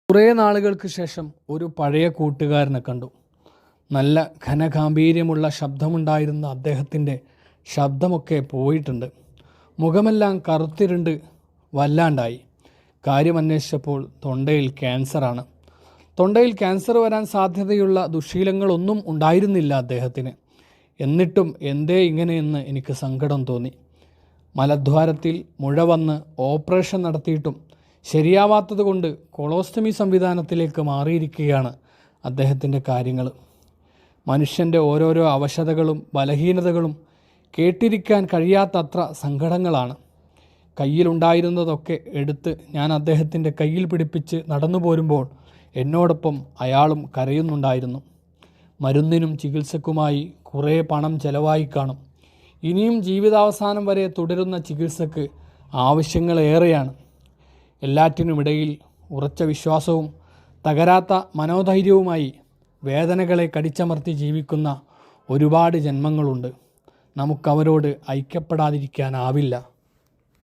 കുറേ നാളുകൾക്ക് ശേഷം ഒരു പഴയ കൂട്ടുകാരനെ കണ്ടു. നല്ല ഘനഗാംഭീര്യമുള്ള ശബ്ദമുണ്ടായിരുന്ന അദ്ദേഹത്തിൻ്റെ ശബ്ദമൊക്കെ പോയിട്ടുണ്ട്. മുഖമെല്ലാം കറുത്തിരുണ്ട് വല്ലാണ്ടായി. കാര്യമന്വേഷിച്ചപ്പോൾ തൊണ്ടയിൽ ക്യാൻസറാണ്. തൊണ്ടയിൽ ക്യാൻസർ വരാൻ സാധ്യതയുള്ള ദുശ്ശീലങ്ങളൊന്നും ഉണ്ടായിരുന്നില്ല അദ്ദേഹത്തിന്. എന്നിട്ടും എന്തേ ഇങ്ങനെയെന്ന് എനിക്ക് സങ്കടം തോന്നി. മലദ്വാരത്തിൽ മുഴ വന്ന് ഓപ്പറേഷൻ നടത്തിയിട്ടും ശരിയാവാത്തത് കൊണ്ട് കൊളോസ്റ്റമി സംവിധാനത്തിലേക്ക് മാറിയിരിക്കുകയാണ് അദ്ദേഹത്തിൻ്റെ കാര്യങ്ങൾ. മനുഷ്യൻ്റെ ഓരോരോ അവശതകളും ബലഹീനതകളും കേട്ടിരിക്കാൻ കഴിയാത്തത്ര സങ്കടങ്ങളാണ്. കയ്യിലുണ്ടായിരുന്നതൊക്കെ എടുത്ത് ഞാൻ അദ്ദേഹത്തിൻ്റെ കയ്യിൽ പിടിപ്പിച്ച് നടന്നു പോരുമ്പോൾ എന്നോടൊപ്പം അയാളും കരയുന്നുണ്ടായിരുന്നു. മരുന്നിനും ചികിത്സക്കുമായി കുറേ പണം ചെലവായി കാണും. ഇനിയും ജീവിതാവസാനം വരെ തുടരുന്ന ചികിത്സക്ക് ആവശ്യങ്ങളേറെയാണ്. എല്ലാറ്റിനുമിടയിൽ ഉറച്ച വിശ്വാസവും തകരാത്ത മനോധൈര്യവുമായി വേദനകളെ കടിച്ചമർത്തി ജീവിക്കുന്ന ഒരുപാട് ജന്മങ്ങളുണ്ട്. നമുക്കവരോട് ഐക്യപ്പെടാതിരിക്കാനാവില്ല.